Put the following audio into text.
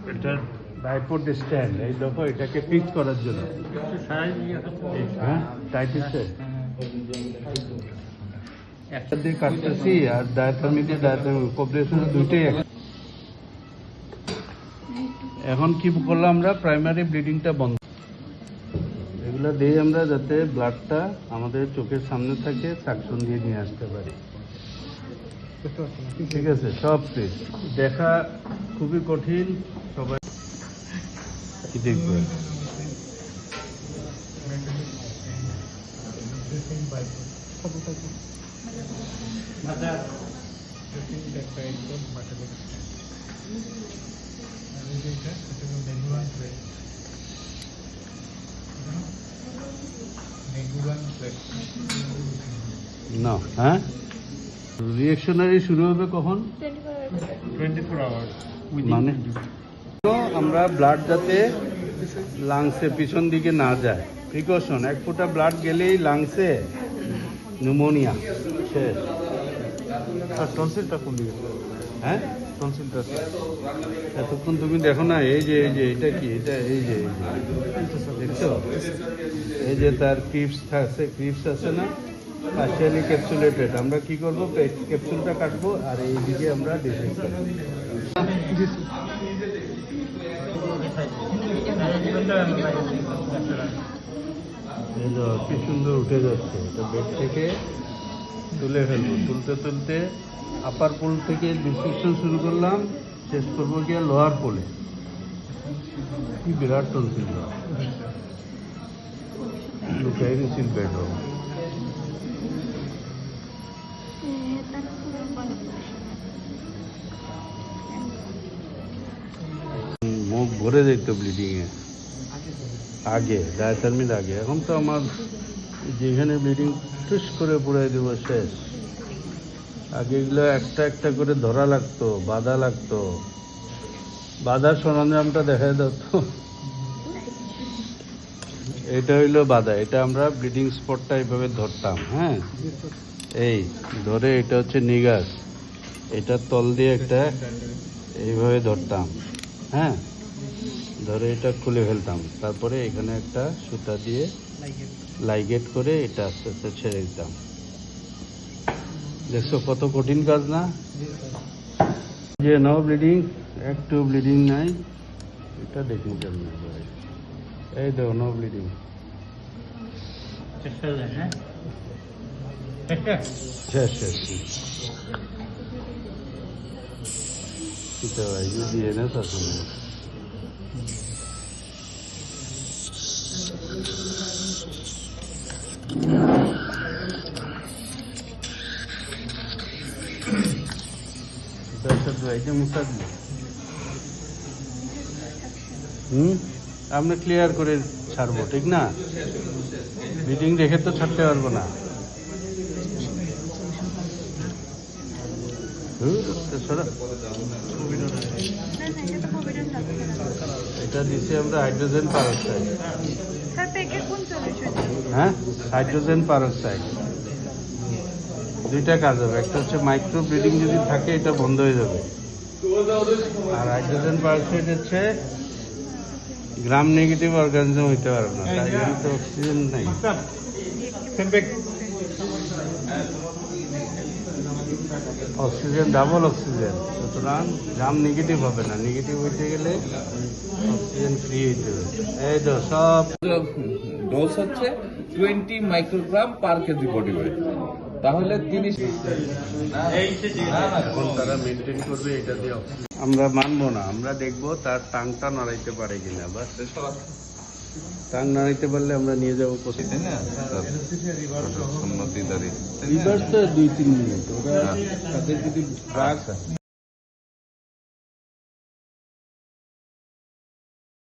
এটা tripod stand, এই দেখো এটাকে ফিক্স করার জন্য। হ্যাঁ টাইট আছে, একটা দিয়ে কাটতেছি আর ডায়াথার্মি দিয়ে ডায়াথার্মি কম্প্রেশন দুইটাই। এখন কি করলাম আমরা, প্রাইমারি ব্লিডিংটা বন্ধ, এগুলো দিয়ে আমরা যাতে ব্লাডটা আমাদের চোখের সামনে থাকে সাকশন দিয়ে নিয়ে আসতে পারি। ঠিক আছে, সব ঠিক দেখা খুবই কঠিন, সবাই কি দেখবে। না হ্যাঁ, রিঅ্যাকশনারি শুরু হবে কখন? 24 আওয়ার্স। মানে আমরা ব্লাড যাতে লাংসে পিছন দিকে না যায়, প্রিকশন। এক ফোঁটা ব্লাড গেলেই লাংসে নিউমোনিয়া শেষ। আর টনসিলটা কোন দিকে? হ্যাঁ টনসিলটা এতক্ষণ তুমি দেখো না, এই যে এটা কি, এটা এই যে দেখছো, এই যে তার ক্রিপস আছে না, পার্শিয়ালি ক্যাপসুলেটেড। আমরা কি করবো, ক্যাপসুলটা কাটবো আর এইদিকে আমরা ডিসেক্ট করবো। এই তো কি সুন্দর উঠে যাচ্ছে, এটা বেড থেকে তুলে ফেলবো, তুলতে তুলতে আপার পোল থেকে ডিসেকশন শুরু করলাম, শেষ করবো গিয়ে লোয়ার পোলে। কি বিরাট টনসিল লুকাই দিয়েছিল বেড। মুখ ভরে যেত ব্লিডিং এ আগে, ডায়াথার্মির আগে। এখন তো আমার যেখানে ব্লিডিং টুস করে পুরাই দেব শেষ। আগে এগুলো একটা একটা করে ধরা লাগতো, বাধা লাগতো। বাধার সরঞ্জামটা দেখা যেত, এটা হইলো বাধা। এটা আমরা ব্লিডিং স্পটটা এইভাবে ধরতাম। হ্যাঁ, এই ধরে এটা হচ্ছে নিগাস, এটা তল দিয়ে একটা এইভাবে ধরতাম। হ্যাঁ, ধরে এটা খুলে ফেলতাম, তারপরে এখানে একটা সুতা দিয়ে লাইগেট করে এটা আস্তে আস্তে ছেড়ে দিতাম। দেখছো কত কঠিন কাজ না? যে নো ব্লিডিং, একটু ব্লিডিং নাই, এটা দেখুন কেমন। এই দেখো নো ব্লিডিং। শেষ শেষ kita aja di sana satu. Kita satu aja musad. আমরা ক্লিয়ার করে ছাড়বো, ঠিক না? ব্লিডিং রেখে তো ছাড়তে পারবো না। এটা দিচ্ছি আমরা হাইড্রোজেন পারক্সাইড। হ্যাঁ, হাইড্রোজেন পারক্সাইড দুইটা কাজ হবে। একটা হচ্ছে মাইক্রো ব্লিডিং যদি থাকে এটা বন্ধ হয়ে যাবে, আর হাইড্রোজেন পারক্সাইড হচ্ছে গ্রাম নেগেটিভ অর্গানিজম হইতে পারবে না, তাই জন্য তো অক্সিজেন নাই। অক্সিজেন ডাবল অক্সিজেন, সুতরাং গ্রাম নেগেটিভ হবে না। নেগেটিভ হইতে গেলে অক্সিজেন ফ্রি হইতে হবে। এই তো সব ডোজ হচ্ছে 20 microgram per KG body weight. তাহলে তিনি এখন তারা মেনটেন করবে এটা দিয়ে। আমরা মানবো না, আমরা দেখবো তার টাংটা নড়াইতে পারে কিনা। বাস টাং নাড়াইতে পারলে আমরা নিয়ে যাবো কোথায়, তাই না? রিভার্স তো 2-3 মিনিট, ওরা তাদের যদি